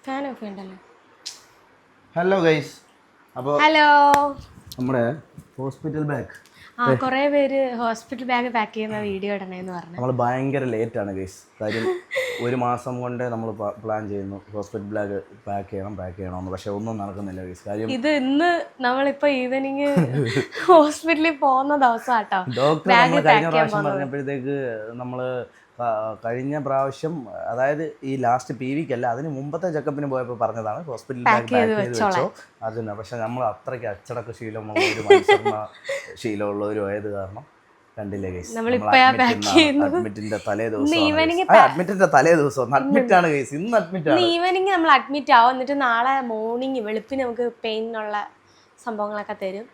ഫാനൊക്കെ ഉണ്ടല്ലോ. Hello guys, അപ്പോൾ hello. നമ്മുടെ ഹോസ്പിറ്റൽ ബാഗ് കുറേ പേര് ഹോസ്പിറ്റൽ ബാഗ് പാക്ക് ചെയ്യുന്ന വീഡിയോ ഇടണേന്ന് പറഞ്ഞു. നമ്മൾ ഭയങ്കര ലേറ്റാണ് ഗൈസ്. കാര്യം ഒരു മാസം കൊണ്ട് നമ്മൾ പ്ലാൻ ചെയ്യുന്നു ഹോസ്പിറ്റൽ ബാഗ് പാക്ക് ചെയ്യണമെന്ന്. പക്ഷെ ഒന്നും നടക്കുന്നില്ല ഗൈസ്. കാര്യം ഇത് ഇന്ന് നമ്മളിപ്പോ ഈവനിങ് ഹോസ്പിറ്റലിൽ പോകുന്ന ദിവസം കേട്ടോ. ഡോക്ടർ നമ്മൾ കഴിഞ്ഞ പ്രാവശ്യം പറഞ്ഞപ്പോഴത്തേക്ക് നമ്മൾ കഴിഞ്ഞ പ്രാവശ്യം, അതായത് ഈ ലാസ്റ്റ് PVക്ക് അല്ല, അതിന് മുമ്പത്തെ ചെക്കപ്പിന് പോയപ്പോൾ പറഞ്ഞതാണ് ഹോസ്പിറ്റൽ ബാഗ് പാക്ക് ചെയ്ത് വെച്ചോ അതിന്. പക്ഷെ നമ്മൾ അത്രയ്ക്ക് അച്ചടക്ക ശീലമുള്ള ഒരു മനുഷ്യർന്ന ശീലമുള്ളവരും ആയത് കാരണം കണ്ടില്ലേ ഗൈസ്, അഡ്മിറ്റിന്റെ തലേ ദിവസം അഡ്മിറ്റാണ് ഗൈസ്. ഇന്ന് അഡ്മിറ്റാണ്. ഈവനിങ് നമ്മൾ അഡ്മിറ്റ് ആവും. എന്നിട്ട് നാളെ മോർണിംഗ് വെളുപ്പിന് നമുക്ക് പെയിനുള്ള സംഭവങ്ങളൊക്കെ തരും.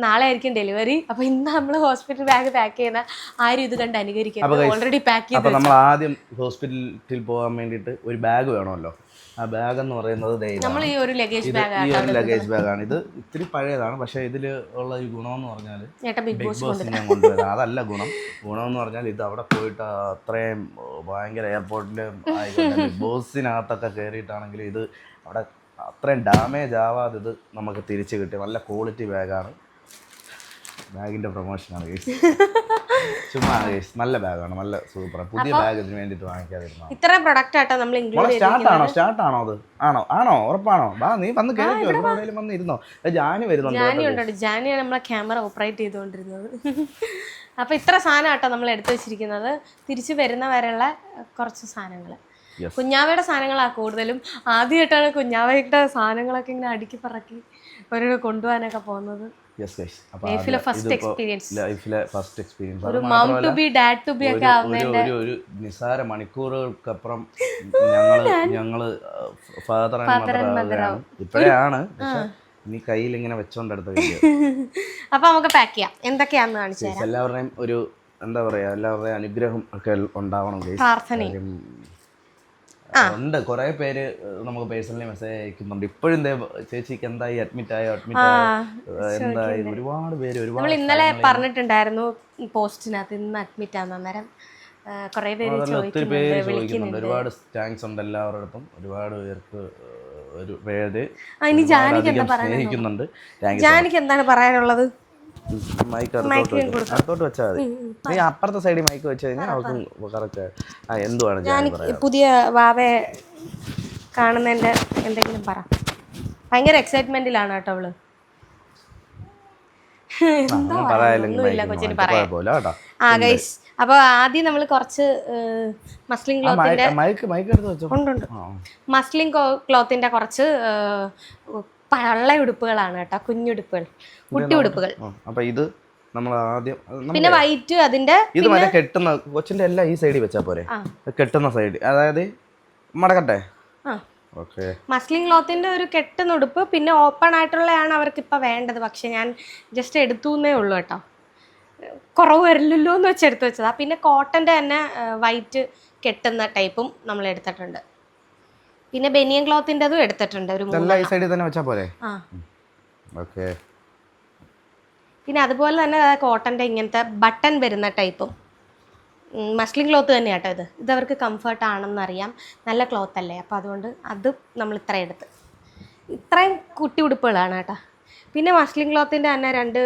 നാളെ ആയിരിക്കും ഡെലിവറി. അപ്പൊ ഇന്ന് നമ്മൾ ഹോസ്പിറ്റൽ ബാഗ് പാക്ക് ചെയ്യുന്ന ആരും ഇത് കണ്ട് അനുകരിക്കുന്നത്. ഓൾറെഡി പാക്ക് ചെയ്ത്. അപ്പോൾ നമ്മൾ ആദ്യം ഹോസ്പിറ്റലിൽ പോകാൻ വേണ്ടിയിട്ട് ഒരു ബാഗ് വേണമല്ലോ. ആ ബാഗ് എന്ന് പറയുന്നത് നമ്മൾ ഈ ഒരു ലഗേജ് ബാഗാണ്. ഇത് ഇത്തിരി പഴയതാണ്. പക്ഷേ ഇതിൽ ഉള്ള ഒരു ഗുണമെന്ന് പറഞ്ഞാൽ ബിഗ് ബോസ് ഞാൻ കൊണ്ടുവരാം. അതല്ല ഗുണമെന്ന് പറഞ്ഞാൽ ഇത് അവിടെ പോയിട്ട് അത്രയും ഭയങ്കര എയർപോർട്ടിൽ ആയിക്കോട്ടെ ബിഗ് ബോസിനകത്തൊക്കെ കയറിയിട്ടാണെങ്കിൽ ഇത് അവിടെ അത്രയും ഡാമേജ് ആവാതെ ഇത് നമുക്ക് തിരിച്ച് കിട്ടി. നല്ല ക്വാളിറ്റി ബാഗാണ്. ബാഗിന്റെ പ്രൊമോഷനാണ് ഗൈസ്. ചുമ്മാ ഗൈസ്, നല്ല ബാഗാണ്, നല്ല സൂപ്പർ. പുതിയ ബാഗ് ഇതിന് വേണ്ടിയിട്ട് വാങ്ങിക്കാതിരുന്നു. ഇത്രയും പ്രൊഡക്റ്റ് ആട്ടോ നമ്മൾ ഇൻക്ലൂഡ് സ്റ്റാർട്ടാണോ അത്? ആണോ ഉറപ്പാണോ? നീ വന്ന് കേൾക്കോ, എവിടെയെങ്കിലും വന്ന് ഇരുന്നോ? ജാനി വരുന്നുണ്ട്. ജാനിയാണ് നമ്മളെ ക്യാമറ ഓപ്പറേറ്റ് ചെയ്തുകൊണ്ടിരുന്നത്. അപ്പൊ ഇത്ര സാധനം ആട്ടോ നമ്മൾ എടുത്തു വെച്ചിരിക്കുന്നത്. തിരിച്ചു വരുന്ന വരെയുള്ള കുറച്ച് സാധനങ്ങൾ, കുഞ്ഞാവയുടെ സാധനങ്ങളാണ് കൂടുതലും. ആദ്യമായിട്ടാണ് കുഞ്ഞാവയുടെ സാധനങ്ങളൊക്കെ ഇങ്ങനെ അടുക്കി പറക്കി ഒരു കൊണ്ടുപോകാനൊക്കെ പോകുന്നത്. ലൈഫിലെ ഫസ്റ്റ് എക്സ്പീരിയൻസ്. ഒരു mom to be dad to be ഒക്കെ ആവുന്നതിന്റെ ഒരു നിസാര മണിക്കൂറുകൾക്കപ്പുറം ഞങ്ങള് ഫാദർ ആൻഡ് മദർ ഇപ്പോഴാണ്. ഇനി കയ്യിൽ ഇങ്ങനെ വെച്ചോണ്ടെടുത്ത അപ്പൊ നമുക്ക് പാക്ക് ചെയ്യാം. എന്തൊക്കെയാന്ന് കാണിച്ചു തരാം. എല്ലാവരുടെയും ഒരു എന്താ പറയാ, എല്ലാവരുടെയും അനുഗ്രഹം ഒക്കെ ഉണ്ടാവണം. പ്രാർത്ഥനയും ഉണ്ട്. കുറെ പേര് നമുക്ക് പേഴ്സണലി മെസ്സേജ് അയക്കുന്നുണ്ട്. ഇപ്പോഴും ചേച്ചിക്ക് എന്തായി, അഡ്മിറ്റ് ആയോ എന്തായി, ഒരുപാട് പേര് നമ്മൾ ഇന്നലെ പറഞ്ഞിട്ടുണ്ടായിരുന്നു പോസ്റ്റിനകത്ത് ഇന്ന് അഡ്മിറ്റ് ആണെന്ന്. അന്നേരം കുറെ പേര് ഒത്തിരി പേര് ചോദിക്കുന്നുണ്ട്. ഒരുപാട് താങ്ക്സ് ഉണ്ട് എല്ലാവരുടെ. ഒരുപാട് പേർക്ക് ഒരു പേര് സ്നേഹിക്കുന്നുണ്ട്. ജാനിക്ക് എന്താണ് പറയാനുള്ളത്? മൈക്ക് അടുത്തോട്ട് വെച്ചാൽ മതി. നീ അപ്പുറത്തെ സൈഡിൽ മൈക്ക് വെച്ച് കഴിഞ്ഞാൽ അവർക്ക് കറക്റ്റ് എന്തുവാണ് ഞാൻ പുതിയ വാവയെ കാണുന്നതിന്റെ എന്തെങ്കിലും പറ. ഭയങ്കര എക്സൈറ്റ്മെന്റിലാണ് കേട്ടോ അവള്. ഗൈസ്, അപ്പൊ ആദ്യം നമ്മൾ കുറച്ച് മസ്ലിൻ ക്ലോത്തിന്റെ മസ്ലിൻ ക്ലോത്തിന്റെ കുറച്ച് പള്ള ഉടുപ്പുകളാണ് കേട്ടോ. കുഞ്ഞുടുപ്പുകൾ, കുട്ടി ഉടുപ്പുകൾ. അപ്പൊ ഇത് നമ്മൾ ആദ്യം പിന്നെ വൈറ്റ് അതിന്റെ ഇത് മറ്റേ കെട്ടുന്ന കൊച്ചിന്റെ എല്ലാം ഈ സൈഡിൽ വെച്ചാ പോരെ? കെട്ടുന്ന സൈഡ്, അതായത് മടക്കട്ടെ. മസ്ലിൻ ക്ലോത്തിന്റെ ഒരു കെട്ടുന്ന ഉടുപ്പ്. പിന്നെ ഓപ്പൺ ആയിട്ടുള്ളതാണ് അവർക്ക് ഇപ്പൊ വേണ്ടത്. പക്ഷെ ഞാൻ ജസ്റ്റ് എടുത്തുന്നേ ഉള്ളൂ കേട്ടോ. കുറവ് വരില്ലല്ലോ എന്ന് വെച്ച് എടുത്തു വെച്ചതാ. പിന്നെ കോട്ടന്റെ തന്നെ വൈറ്റ് കെട്ടുന്ന ടൈപ്പും നമ്മൾ എടുത്തിട്ടുണ്ട്. പിന്നെ ബനിയൻ ക്ലോത്തിൻ്റെതും എടുത്തിട്ടുണ്ട്. ഒരു ഈ സൈഡിൽ തന്നെ വെച്ചാൽ പോരെ? ഓക്കേ. പിന്നെ അതുപോലെ തന്നെ കോട്ടൻ്റെ ഇങ്ങനത്തെ ബട്ടൺ വരുന്ന ടൈപ്പും മസ്ലിൻ ക്ലോത്ത് തന്നെയാട്ടോ. ഇത് അവർക്ക് കംഫർട്ട് ആണെന്നറിയാം. നല്ല ക്ലോത്ത് അല്ലേ, അപ്പോൾ അതുകൊണ്ട് അത് നമ്മൾ ഇത്രയും കുട്ടി ഉടുപ്പുകളാണ് കേട്ടോ. പിന്നെ മസ്ലിൻ ക്ലോത്തിൻ്റെ തന്നെ 2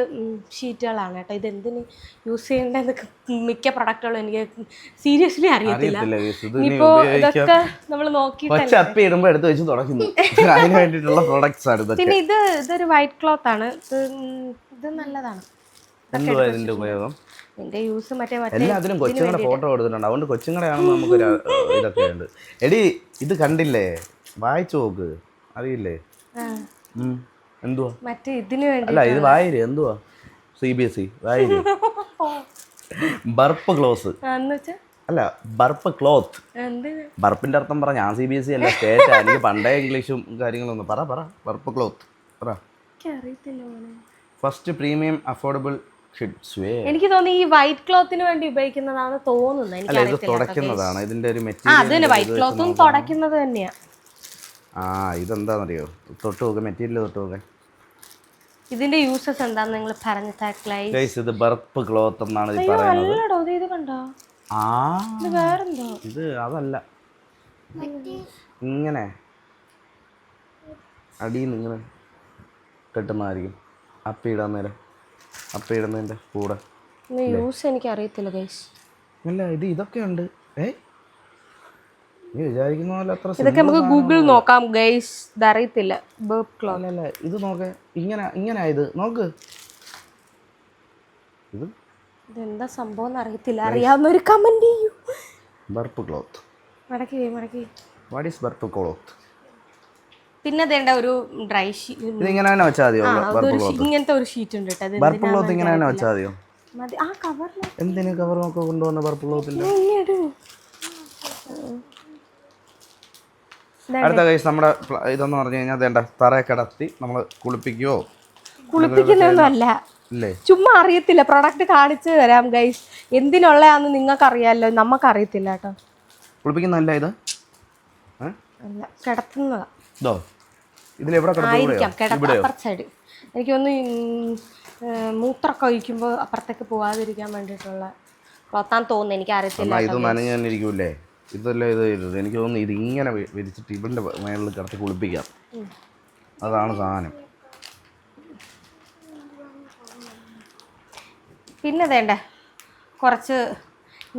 ഷീറ്റുകളാണ് കേട്ടോ. ഇതെന്തിന് യൂസ് ചെയ്യേണ്ടതൊക്കെ മിക്ക പ്രൊഡക്റ്റുകളും എനിക്ക് സീരിയസ്ലി അറിയത്തില്ല. ഇപ്പോൾ ഇതൊക്കെ നമ്മൾ നോക്കിയിട്ട് എടുത്ത് വെച്ച് തുടങ്ങുന്നു. പിന്നെ ഇതൊരു വൈറ്റ് ക്ലോത്ത് ആണ്. ഇത് നല്ലതാണ്. എന്റെ യൂസ് എല്ലാത്തിനും കൊച്ചുങ്ങളുടെ ഫോട്ടോ കൊടുത്തിട്ടുണ്ട്. അതുകൊണ്ട് കൊച്ചുങ്ങളെ ആണെന്ന് നമുക്ക് ഇതൊക്കെ ഉണ്ട്. എടി ഇത് കണ്ടില്ലേ, വായിച്ചു നോക്ക്, അറിയില്ലേ എന്തുവാ? മറ്റേ ഇതിന് വേണ്ടി അല്ല, ഇത് വായിര് എന്തുവാ? CBSE വായിര്. ബർപ്പ് ക്ലോസ് അല്ല, ബർപ്പ് ക്ലോത്ത്. ബർപ്പിന്റെ അർത്ഥം പറ. ഞാൻ CBSE അല്ല, സ്റ്റേറ്റ്. എനിക്ക് പണ്ടേ ഇംഗ്ലീഷും കാര്യങ്ങളൊന്നും പറ. ബർപ്പ് ക്ലോത്ത് പറ. First premium affordable kids wear. എനിക്ക് തോന്നി ഈ വൈറ്റ് ക്ലോത്തിന് വേണ്ടി ഉപയോഗിക്കുന്നതാണ് തോന്നുന്നത്. ഇത് തുടയ്ക്കുന്നതാണ്. ഇതിന്റെ ഒരു മെറ്റീരിയൽ വൈറ്റ് ക്ലോത്തും തുടയ്ക്കുന്നത് തന്നെയാ. ഇതെന്താണെന്നറിയോ? തൊട്ട് നോക്ക്, മെറ്റീരിയൽ തൊട്ട് നോക്ക്. ഇതിന്റെ യൂസസ് എന്താന്ന് നിങ്ങൾ പറഞ്ഞു താക്കളായി. ഇത് ബർപ്പ് ക്ലോത്ത് എന്നാണ് ഇത് പറയുന്നത്. ഇത് കണ്ടോ? ഇത് അതല്ല, ഇങ്ങനെ അടിയിൽ നിന്ന് ഇങ്ങനെ കെട്ടുന്നതായിരിക്കും അപ്പിയിടാൻ നേരം അപ്പിയിടുന്നതിൻ്റെ കൂടെ. യൂസ് എനിക്ക് അറിയത്തില്ല ഗൈസ്. ഇല്ല ഇതൊക്കെ ഉണ്ട്. നീ വിചാരിക്കുന്ന പോലെ അത്ര ഇതൊക്കെ നമുക്ക് ഗൂഗിൾ നോക്കാം ഗൈസ്. ഇതറിയത്തില്ല. അല്ല ഇത് നോക്ക്, ഇങ്ങനെ ഇത് നോക്ക്. ഇതെന്താ സംഭവം എന്ന് അറിയത്തില്ല. അറിയാവുന്നൊരു കമന്റ് ചെയ്യൂ. Burp cloth. മടക്കി വാട്ട് ഈസ് ബർപ്പ് ക്ലോത്ത്? പിന്നെ വേണ്ട ഒരു ഡ്രൈ ഷീറ്റ്. ഇത് ഇങ്ങനെ തന്നെ വെച്ചാൽ മതിയോ? ഇങ്ങനത്തെ ഒരു ഷീറ്റ് ഉണ്ട് കേട്ടോ. ബർപ്പ് ക്ലോത്ത് ഇങ്ങനെ തന്നെ വെച്ചാൽ മതിയോ? മതി. ആ കവറിൽ എന്തിനു കവർ നോക്കി കൊണ്ടുവന്ന ബർപ്പ് ക്ലോത്തിന്റെ? അടുത്ത കേസ് നമ്മുടെ ഇതെന്ന് പറഞ്ഞു കഴിഞ്ഞാൽ വേണ്ട തറയെ കിടത്തി നമ്മൾ കുളിപ്പിക്കുന്നൊന്നും അല്ല. ചുമ്മാ അറിയത്തില്ല. പ്രൊഡക്റ്റ് കാണിച്ചു തരാം ഗൈസ്. എന്തിനുള്ളതാന്ന് നിങ്ങൾക്ക് അറിയാമല്ലോ, നമുക്ക് അറിയത്തില്ല കേട്ടോ. കുളിപ്പിക്കുന്നല്ല ഇത്, കിടത്തുന്നതാ. ആയിരിക്കാം അപ്പുറത്തെ സൈഡ്. എനിക്കൊന്ന് മൂത്രമൊക്കെ ഒഴിക്കുമ്പോൾ അപ്പുറത്തേക്ക് പോവാതിരിക്കാൻ വേണ്ടിയിട്ടുള്ള ക്ലോത്താൻ തോന്നുന്നു. എനിക്ക് അറിയത്തില്ല. ഇത് നനഞ്ഞു തന്നെ ഇരിക്കൂലേ? ഇതല്ലേ ഇത് ചെയ്തത്. എനിക്ക് തോന്നുന്നു ഇത് ഇങ്ങനെ വിരിച്ചിട്ട് ഇവന്റെ മേളിൽ കിടത്തി കുളിപ്പിക്കാം. അതാണ് സാധനം. പിന്നെ വേണ്ടേ കുറച്ച്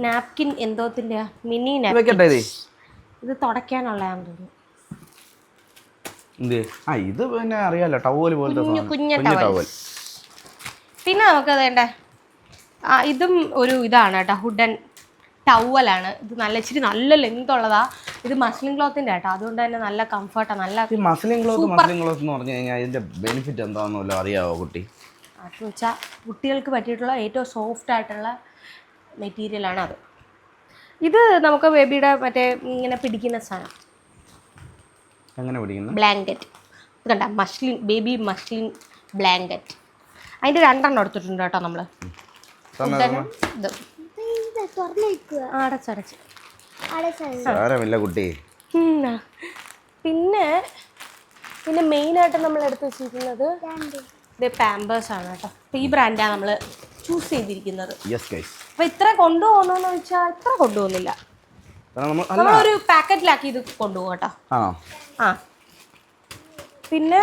നാപ്കിൻ എന്തോത്തിന്റെ മിനി നാപ്കിൻ. ഇത് തുടയ്ക്കാനുള്ളതാണെന്ന് തോന്നുന്നു. ഇത് പിന്നെ അറിയാലോ, ടവൽ പോലത്തെ കുഞ്ഞ ടവൽ. പിന്നെ നമുക്ക് വേണ്ടേ ഇതും ഒരു ഇതാണ് കേട്ടോ, ഹുഡൻ ടവലാണ്. ഇത് ഇച്ചിരി നല്ല ലെങ്ത് ഉള്ളതാ. ഇത് മസ്ലിൻ ക്ലോത്തിന്റെ കേട്ടോ, അതുകൊണ്ട് തന്നെ നല്ല കംഫർട്ടാണ്. നല്ല മസ്ലിൻ ക്ലോത്ത് എന്ന് പറഞ്ഞു കഴിഞ്ഞാൽ ഇതിന്റെ ബെനിഫിറ്റ് എന്താണെന്നല്ലോ അറിയാവോ കുട്ടി? അത് വെച്ചാൽ കുട്ടികൾക്ക് പറ്റിയിട്ടുള്ള ഏറ്റവും സോഫ്റ്റ് ആയിട്ടുള്ള മെറ്റീരിയലാണ് അത്. ഇത് നമുക്ക് ബേബിയുടെ മറ്റേ ഇങ്ങനെ പിടിക്കുന്ന സാധനം. എങ്ങനെ പിടിക്കുന്നു? ബ്ലാങ്കറ്റ്. ഇത് കണ്ട ബേബി മസ്ലിൻ ബ്ലാങ്കറ്റ്. അതിൻ്റെ 2 എണ്ണം എടുത്തിട്ടുണ്ട് കേട്ടോ നമ്മൾ. ഇത് അടച്ചടച്ച് കുട്ടി. പിന്നെ മെയിനായിട്ട് നമ്മൾ എടുത്ത് വെച്ചിരിക്കുന്നത് ഇത് പാമ്പേഴ്സ് ആണ് കേട്ടോ. ഈ ബ്രാൻഡാണ് നമ്മൾ ചൂസ് ചെയ്തിരിക്കുന്നത്. അപ്പോൾ ഇത്ര കൊണ്ടുപോകുന്നതെന്ന് വെച്ചാൽ ഇത്ര കൊണ്ടുപോകുന്നില്ല. നമ്മളൊരു പാക്കറ്റിലാക്കി ഇത് കൊണ്ടുപോകും കേട്ടോ. പിന്നെ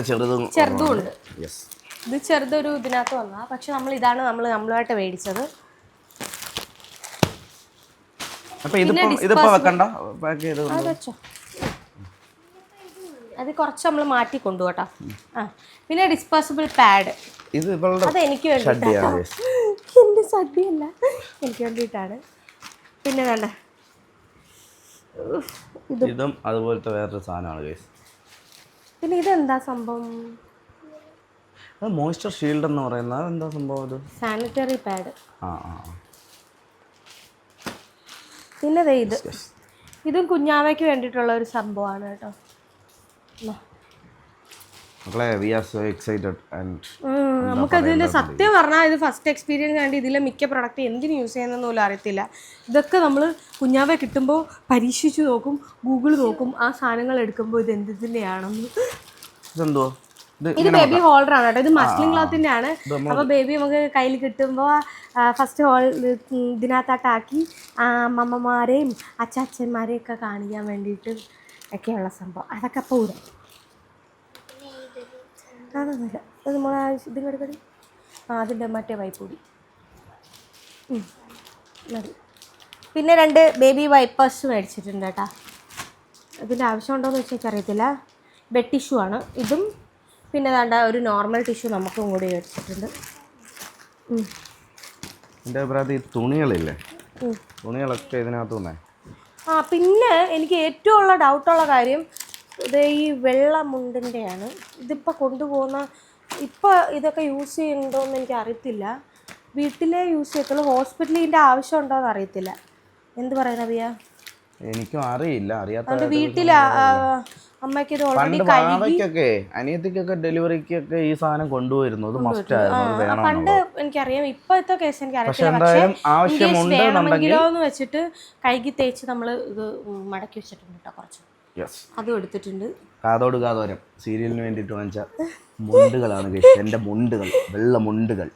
ചെറുതും ഉണ്ട്. ഇത് ചെറുതൊരു ഇതിനകത്ത് വന്നതാ. പക്ഷെ ഇതാണ് നമ്മളുമായിട്ട് മേടിച്ചത്. അത് കുറച്ച് നമ്മൾ മാറ്റി കൊണ്ടുപോട്ടോ. പിന്നെ ഡിസ്പോസിബിൾ പാഡ്. അത് എനിക്ക് വേണ്ടിയിട്ടാണ്. എൻ്റെ സദ്യയല്ല, എനിക്ക് വേണ്ടിയിട്ടാണ്. പിന്നെ വേണ്ട ഇതും അതുപോലത്തെ വേറൊരു സാധനമാണ്. പിന്നെ ഇതെന്താ സംഭവം? മോയ്സ്ചർ ഷീൽഡ് എന്ന് പറയുന്നത് എന്താ സംഭവം? ഇത് സാനിറ്ററി പാഡ്. പിന്നെ ഇതും കുഞ്ഞാവയ്ക്ക് വേണ്ടിയിട്ടുള്ള ഒരു സംഭവമാണ് കേട്ടോ. നമുക്കതിൽ സത്യം പറഞ്ഞാൽ ഇത് ഫസ്റ്റ് എക്സ്പീരിയൻസ് ആണ്ട്. ഇതിലെ മിക്ക പ്രൊഡക്റ്റ് എന്തിനു യൂസ് ചെയ്യുന്നതെന്ന് പോലും അറിയത്തില്ല. ഇതൊക്കെ നമ്മൾ കുഞ്ഞാവെ കിട്ടുമ്പോൾ പരീക്ഷിച്ച് നോക്കും, ഗൂഗിൾ നോക്കും. ആ സാധനങ്ങൾ എടുക്കുമ്പോൾ ഇത് എന്തിൻ്റെയാണെന്ന്. ഇത് ബേബി ഹോൾഡർ ആണ് കേട്ടോ. ഇത് മസ്ലിൻ ക്ലോത്തിന്റെ ആണ്. അപ്പോൾ ബേബി നമുക്ക് കയ്യിൽ കിട്ടുമ്പോൾ ഫസ്റ്റ് ഇതിനകത്താക്കി അമ്മമ്മമാരെയും അച്ചാച്ചന്മാരെയും ഒക്കെ കാണിക്കാൻ വേണ്ടിയിട്ട് ഒക്കെയുള്ള സംഭവം. അതൊക്കെ പോരാ. അതൊന്നുമില്ല. അത് നമ്മൾ ഇതും കടി അതിൻ്റെ മറ്റേ വൈപ്പൊടി മതി. പിന്നെ 2 ബേബി വൈപ്പേഴ്സ് മേടിച്ചിട്ടുണ്ട് കേട്ടോ. ഇതിൻ്റെ ആവശ്യമുണ്ടോയെന്ന് വെച്ചാൽ അറിയത്തില്ല. ബെഡ് ടിഷ്യൂ ആണ് ഇതും. പിന്നെ വേണ്ട ഒരു നോർമൽ ടിഷ്യൂ നമുക്കും കൂടി മേടിച്ചിട്ടുണ്ട്. എൻ്റെ അഭിപ്രായത്തിൽ ഈ തുണികളൊക്കെ ഇതിനകത്ത്. പിന്നെ എനിക്ക് ഏറ്റവും ഡൗട്ടുള്ള കാര്യം ഇത് ഈ വെള്ള മുണ്ടിൻ്റെയാണ്. ഇതിപ്പോൾ കൊണ്ടുപോകുന്ന ഇതൊക്കെ യൂസ് ചെയ്യുന്നുണ്ടോയെന്ന് എനിക്ക് അറിയത്തില്ല. വീട്ടിലെ യൂസ് ചെയ്യത്തുള്ളൂ. ഹോസ്പിറ്റലിൽ ഇതിൻ്റെ ആവശ്യമുണ്ടോയെന്ന് അറിയത്തില്ല. എന്ത് പറയുന്ന അബിയ? എനിക്കും അറിയില്ല. അതുകൊണ്ട് വീട്ടിൽ അമ്മയ്ക്ക് ഇത് ഓൾറെഡി അനിയത്തിക്കൊക്കെ ഡെലിവറിക്കൊക്കെ ഈ സാധനം കൊണ്ടുപോയിരുന്നു. പണ്ട് എനിക്കറിയാം. ഇപ്പോഴത്തെ കേസ് എനിക്ക് അറിയത്തില്ല. വേണമെങ്കിലോ എന്ന് വെച്ചിട്ട് കഴുകി തേച്ച് നമ്മൾ ഇത് മടക്കി വെച്ചിട്ടുണ്ട് കേട്ടോ. കുറച്ച് അതും എടുത്തിട്ടുണ്ട്. കാതോരം സീരിയലിന് വേണ്ടിയിട്ട് വാങ്ങിച്ച മുണ്ടുകളാണ് എൻ്റെ മുണ്ടുകൾ, വെള്ള മുണ്ടുകൾ.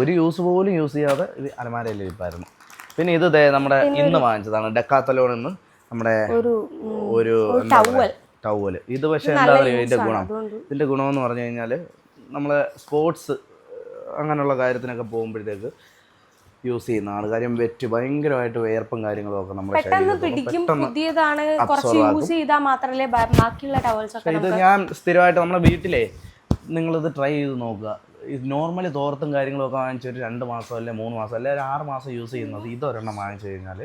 ഒരു യൂസ് പോലും യൂസ് ചെയ്യാതെ ഇത് അലമാരയിൽ ഇരിപ്പായിരുന്നു. പിന്നെ ഇത് നമ്മുടെ ഇന്ന് വാങ്ങിച്ചതാണ് ഡെക്കാത്തലോണിൽ നിന്ന് നമ്മുടെ ഒരു ടവല്. ഇത് പക്ഷേ എന്താ പറയുക ഇതിൻ്റെ ഗുണം, അതുകൊണ്ട് ഇതിൻ്റെ ഗുണമെന്ന് പറഞ്ഞു കഴിഞ്ഞാൽ നമ്മൾ സ്പോർട്സ് അങ്ങനെയുള്ള കാര്യത്തിനൊക്കെ പോകുമ്പോഴത്തേക്ക് യൂസ് ചെയ്യുന്നതാണ്. കാര്യം ഭയങ്കരമായിട്ട് വിയർപ്പും കാര്യങ്ങളും ഒക്കെ നമ്മുടെ പെട്ടെന്ന് പിടിക്കും. പുതിയതാണ്, കുറച്ച് യൂസ് ചെയ്താൽ മാത്രമല്ലേ ബാക്കിയുള്ള ടവൽസ് ഒക്കെ. ഇത് ഞാൻ സ്ഥിരമായിട്ട് നമ്മുടെ വീട്ടിലെ നിങ്ങളിത് ട്രൈ ചെയ്ത് നോക്കുക. നോർമലി തോർത്തും കാര്യങ്ങളൊക്കെ വാങ്ങിച്ച് ഒരു 2 മാസം അല്ലെ 3 മാസം അല്ലെ ഒരു 6 മാസം യൂസ് ചെയ്യുന്നത് ഇതൊരെണ്ണം വാങ്ങിച്ചു കഴിഞ്ഞാൽ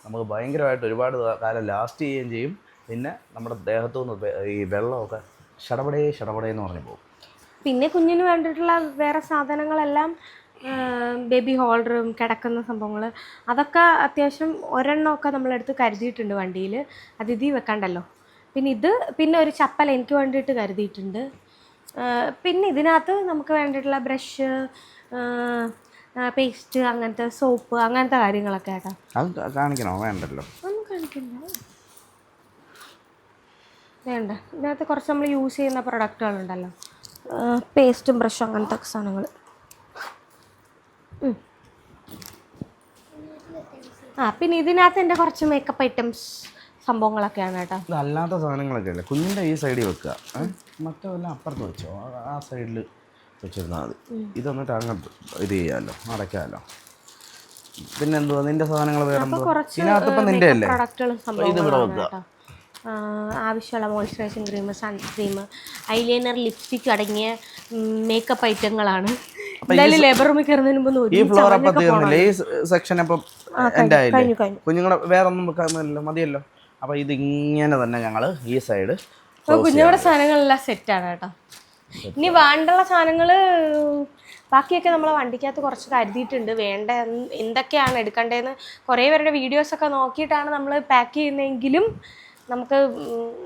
നമുക്ക് ഭയങ്കരമായിട്ട് ഒരുപാട് കാലം ലാസ്റ്റ് ചെയ്യുകയും ചെയ്യും. പിന്നെ നമ്മുടെ ദേഹത്തു നിന്ന് ഈ വെള്ളമൊക്കെ ഷടപടേന്ന് പറഞ്ഞു പോകും. പിന്നെ കുഞ്ഞിന് വേണ്ടിയിട്ടുള്ള വേറെ സാധനങ്ങളെല്ലാം ബേബി ഹോൾഡറും കിടക്കുന്ന സംഭവങ്ങൾ അതൊക്കെ അത്യാവശ്യം ഒരെണ്ണമൊക്കെ നമ്മളെടുത്ത് കരുതിയിട്ടുണ്ട് വണ്ടിയിൽ. അത് ഇതിൽ വെക്കണ്ടല്ലോ. പിന്നെ ഒരു ചപ്പൽ എനിക്ക് വേണ്ടിയിട്ട് കരുതിയിട്ടുണ്ട്. പിന്നെ ഇതിനകത്ത് നമുക്ക് വേണ്ടിയിട്ടുള്ള ബ്രഷ്, പേസ്റ്റ്, അങ്ങനത്തെ സോപ്പ്, അങ്ങനത്തെ കാര്യങ്ങളൊക്കെ കേട്ടോ. അത് കാണിക്കണോ? വേണ്ടല്ലോ, ഒന്നും കാണിക്കില്ല, വേണ്ട. ഇതിനകത്ത് കുറച്ച് നമ്മൾ യൂസ് ചെയ്യുന്ന പ്രൊഡക്റ്റുകളുണ്ടല്ലോ, പേസ്റ്റും ബ്രഷും അങ്ങനത്തെ സാധനങ്ങൾ. പിന്നെ ഇതിനകത്ത് എൻ്റെ കുറച്ച് മേക്കപ്പ് ഐറ്റംസ് സംഭവങ്ങളൊക്കെയാണ് കേട്ടോ. അല്ലാത്ത സാധനങ്ങളൊക്കെ അല്ലേ കുഞ്ഞിൻ്റെ ഈ സൈഡിൽ വെക്കുക, മറ്റെല്ലാം അപ്പുറത്ത് വെച്ചോ, ആ സൈഡിൽ വെച്ചിരുന്നാൽ മതി. ഇതൊന്നിട്ട് അങ്ങോട്ട് ഇത് ചെയ്യാമല്ലോ, അടയ്ക്കാമല്ലോ. പിന്നെന്തുവാ നിന്റെ സാധനങ്ങൾ വേറെ ഇതിനകത്തിപ്പം നിന്റെ അല്ലേ ഇത് ഇവിടെ വെക്കുക. ആവശ്യമുള്ള moisturising cream, sunscreen, eyeliner, lipstick അടങ്ങിയ മേക്കപ്പ് ഐറ്റങ്ങളാണ്. എന്തായാലും ലേബർ റൂമിൽ കയറുന്നതിന് മുമ്പ് ഈ ഫ്ലോർ അപ്പം തീർന്നില്ലേ? ഈ സെക്ഷൻ അപ്പം എൻ്റെ ആയില്ലേ? കുഞ്ഞുങ്ങളെ വേറെ ഒന്നും വെക്കാമല്ലോ, മതിയല്ലോ. അപ്പോൾ ഇതിങ്ങനെ തന്നെ ഞങ്ങൾ ഈ സൈഡ് കുഞ്ഞുങ്ങളുടെ സാധനങ്ങളെല്ലാം സെറ്റാണ് കേട്ടോ. ഇനി വേണ്ടുള്ള സാധനങ്ങൾ ബാക്കിയൊക്കെ നമ്മൾ വണ്ടിക്കകത്ത് കുറച്ച് കരുതിയിട്ടുണ്ട്. വേണ്ട എന്തൊക്കെയാണ് എടുക്കേണ്ടതെന്ന് കുറേ പേരുടെ വീഡിയോസൊക്കെ നോക്കിയിട്ടാണ് നമ്മൾ പാക്ക് ചെയ്യുന്നതെങ്കിലും നമുക്ക്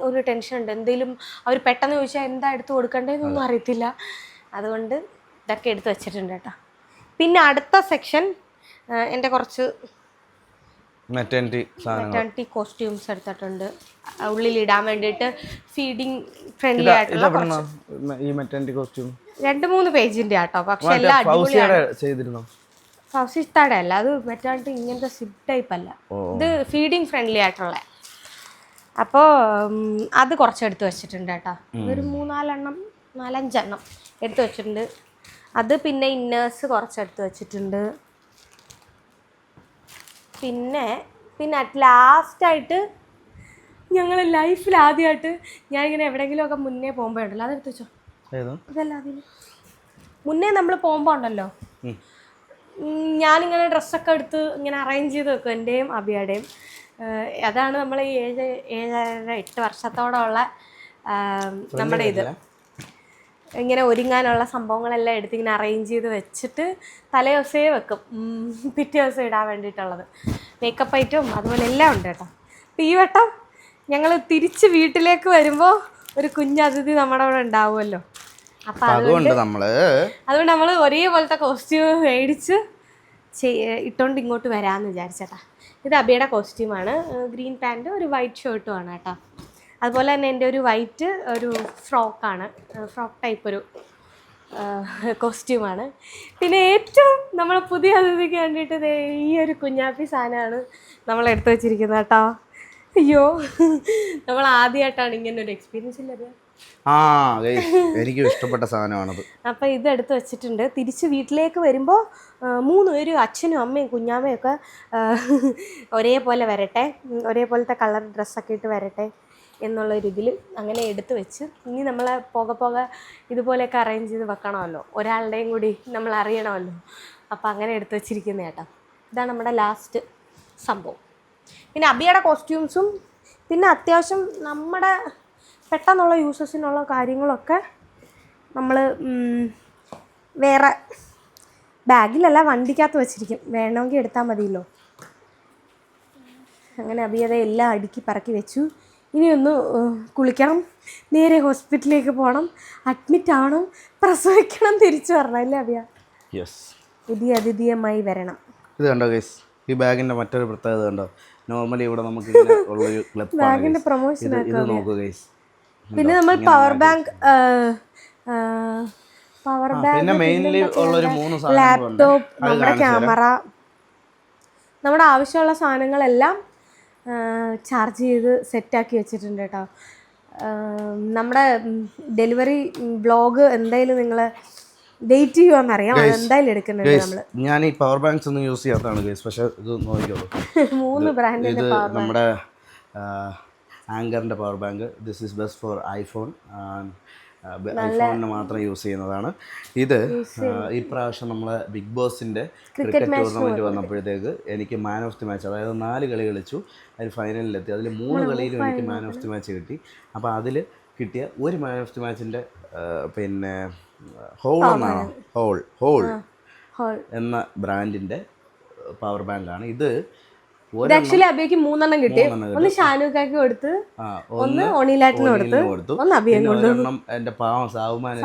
ഒരു ടെൻഷൻ ഉണ്ട്. എന്തെങ്കിലും അവർ പെട്ടെന്ന് ചോദിച്ചാൽ എന്താ എടുത്ത് കൊടുക്കേണ്ടതെന്നൊന്നും അറിയത്തില്ല. അതുകൊണ്ട് ഇതൊക്കെ എടുത്ത് വെച്ചിട്ടുണ്ട് കേട്ടോ. പിന്നെ അടുത്ത സെക്ഷൻ എൻ്റെ കുറച്ച് മെറ്റേണിറ്റി കോസ്റ്റ്യൂംസ് എടുത്തിട്ടുണ്ട്. ഉള്ളിലിടാൻ വേണ്ടിയിട്ട് ഫീഡിങ് ഫ്രണ്ട്ലി ആയിട്ടുള്ള 2-3 പേജിൻ്റെ ആട്ടോ. പക്ഷെ എല്ലാം അടിപൊളിയാണ്. ഫൗസിത്താടെ അല്ല, അത് മെറ്റേണിറ്റി ഇങ്ങനത്തെ സിപ്പ് ടൈപ്പ് അല്ല, ഇത് ഫീഡിങ് ഫ്രണ്ട്ലി ആയിട്ടുള്ള. അപ്പോൾ അത് കുറച്ചെടുത്ത് വെച്ചിട്ടുണ്ട് കേട്ടോ. ഒരു 4-5 എണ്ണം എടുത്ത് വെച്ചിട്ടുണ്ട്. അത് പിന്നെ ഇന്നേഴ്സ് കുറച്ചെടുത്ത് വെച്ചിട്ടുണ്ട്. പിന്നെ അറ്റ് ലാസ്റ്റായിട്ട് ഞങ്ങൾ ലൈഫിൽ ആദ്യമായിട്ട് ഞാനിങ്ങനെ എവിടെയെങ്കിലുമൊക്കെ മുന്നേ പോകുമ്പോൾ ഉണ്ടല്ലോ, അതെടുത്ത് വെച്ചോ. അതല്ല, അതിന് മുന്നേ നമ്മൾ പോകുമ്പോൾ ഉണ്ടല്ലോ, ഞാനിങ്ങനെ ഡ്രസ്സൊക്കെ എടുത്ത് ഇങ്ങനെ അറേഞ്ച് ചെയ്ത് വെക്കും, എൻ്റെയും അബിയുടെയും. അതാണ് നമ്മൾ ഈ 7-8 വർഷത്തോളമുള്ള നമ്മുടെ ഇത് ഇങ്ങനെ ഒരുങ്ങാനുള്ള സംഭവങ്ങളെല്ലാം എടുത്ത് ഇങ്ങനെ അറേഞ്ച് ചെയ്ത് വെച്ചിട്ട് തലേ ദിവസമേ വെക്കും, പിറ്റേ ദിവസം ഇടാൻ വേണ്ടിയിട്ടുള്ളത്. മേക്കപ്പ് ഐറ്റവും അതുപോലെ എല്ലാം ഉണ്ട് കേട്ടോ. അപ്പോൾ ഈ വട്ടം ഞങ്ങൾ തിരിച്ച് വീട്ടിലേക്ക് വരുമ്പോൾ ഒരു കുഞ്ഞതിഥി നമ്മുടെ അവിടെ ഉണ്ടാവുമല്ലോ. അപ്പം അതുകൊണ്ട് നമ്മൾ ഒരേപോലത്തെ കോസ്റ്റ്യൂം മേടിച്ച് ഇട്ടുകൊണ്ട് ഇങ്ങോട്ട് വരാമെന്ന് വിചാരിച്ചേട്ടാ. ഇത് അബിയുടെ കോസ്റ്റ്യൂമാണ്. ഗ്രീൻ പാൻറ്റ്, ഒരു വൈറ്റ് ഷർട്ടുമാണ് കേട്ടോ. അതുപോലെ തന്നെ എൻ്റെ ഒരു വൈറ്റ് ഒരു ഫ്രോക്കാണ്, ഫ്രോക്ക് ടൈപ്പ് ഒരു കോസ്റ്റ്യൂമാണ്. പിന്നെ ഏറ്റവും നമ്മൾ പുതിയ അതിഥിക്ക് വേണ്ടിയിട്ട് ഈ ഒരു കുഞ്ഞാപ്പി സാധനമാണ് നമ്മൾ എടുത്തു വെച്ചിരിക്കുന്നത് കേട്ടോ. അയ്യോ, നമ്മൾ ആദ്യമായിട്ടാണ് ഇങ്ങനെ ഒരു എക്സ്പീരിയൻസ് ഇല്ലത്. എനിക്കും ഇഷ്ടപ്പെട്ട സാധനമാണത്. അപ്പോൾ ഇത് എടുത്ത് വെച്ചിട്ടുണ്ട്. തിരിച്ച് വീട്ടിലേക്ക് വരുമ്പോൾ 3 പേരും അച്ഛനും അമ്മയും കുഞ്ഞാമ്മയും ഒക്കെ ഒരേപോലെ വരട്ടെ, ഒരേപോലത്തെ കളർ ഡ്രസ്സൊക്കെ ഇട്ട് വരട്ടെ എന്നുള്ളൊരിതിൽ അങ്ങനെ എടുത്ത് വെച്ച് ഇനി നമ്മൾ പോകെ ഇതുപോലെയൊക്കെ അറേഞ്ച് ചെയ്ത് വെക്കണമല്ലോ, ഒരാളുടെയും കൂടി നമ്മൾ അറിയണമല്ലോ. അപ്പോൾ അങ്ങനെ എടുത്ത് വെച്ചിരിക്കുന്ന കേട്ടോ. ഇതാണ് നമ്മുടെ ലാസ്റ്റ് സംഭവം. പിന്നെ അബിയുടെ കോസ്റ്റ്യൂംസും പിന്നെ അത്യാവശ്യം നമ്മുടെ പെട്ടെന്നുള്ള യൂസസിനുള്ള കാര്യങ്ങളൊക്കെ നമ്മൾ വേറെ ബാഗിലല്ല വണ്ടിക്കകത്ത് വെച്ചിരിക്കും, വേണമെങ്കിൽ എടുത്താൽ മതിയല്ലോ. അങ്ങനെ അബിയതെ എല്ലാം അടുക്കി പറക്കി വെച്ചു. ഇനി ഒന്ന് കുളിക്കണം, നേരെ ഹോസ്പിറ്റലിലേക്ക് പോകണം, അഡ്മിറ്റ് ആവണം, പ്രസവിക്കണം, തിരിച്ചു വരണം അല്ലേ അബിയ? പുതിയ അതിഥിയമായി വരണം. ഇത് കണ്ടോ ഗൈസ്, ഈ ബാഗിൻ്റെ മറ്റൊരു പ്രത്യേകത കണ്ടോ? നോർമലി ഇവിടെ നമുക്ക് ഉള്ളൊരു ബാഗിൻ്റെ പ്രൊമോഷൻ നോക്കുക ഗൈസ്. പിന്നെ നമ്മൾ പവർ ബാങ്ക്, പിന്നെ മെയിൻലി ഉള്ളൊരു 3 സാധനങ്ങൾ, ലാപ്ടോപ്പ്, നമ്മുടെ ക്യാമറ, നമ്മുടെ ആവശ്യമുള്ള സാധനങ്ങളെല്ലാം ചാർജ് ചെയ്ത് സെറ്റാക്കി വെച്ചിട്ടുണ്ട് കേട്ടോ. നമ്മുടെ ഡെലിവറി ബ്ലോഗ് എന്തായാലും നിങ്ങൾ വെയിറ്റ് ചെയ്യുമെന്നറിയാം, എന്തായാലും എടുക്കുന്നുണ്ട് നമ്മൾ. ഞാൻ ഈ പവർ ബാങ്ക്സ് ഒന്നും യൂസ് ചെയ്യാത്തതാണ് ഗൈസ്, പക്ഷെ ഇത് നോക്കിക്കോളൂ. 3 ബ്രാൻഡിന്റെ ഇത് നമ്മുടെ ആങ്കറിൻ്റെ power bank. This is best for iPhone. ഐഫോണിന് മാത്രം യൂസ് ചെയ്യുന്നതാണ് ഇത്. ഇപ്രാവശ്യം നമ്മളെ ബിഗ് ബോസിൻ്റെ ക്രിക്കറ്റ് ടൂർണമെൻറ്റ് വന്നപ്പോഴത്തേക്ക് എനിക്ക് മാൻ ഓഫ് ദി മാച്ച്, അതായത് 4 കളി കളിച്ചു, അതിൽ ഫൈനലിലെത്തി. അതിൽ 3 കളിയിലും എനിക്ക് മാൻ ഓഫ് ദി മാച്ച് കിട്ടി. അപ്പോൾ അതിൽ കിട്ടിയ ഒരു മാൻ ഓഫ് ദി മാച്ചിൻ്റെ പിന്നെ ഹോൾ എന്ന ബ്രാൻഡിൻ്റെ പവർ ബാങ്കാണ് ഇത്. ആക്ച്വലി അബിയക്ക് 3 കിട്ടി. ഒന്ന് ഷാനുക്കാക്ക് കൊടുത്ത്, ഒന്ന് ഒണിലാറ്റിന് കൊടുത്തു, ഒന്ന് അബിയൻ ഒരെണ്ണം എൻ്റെ പാവം സാവുമാൻ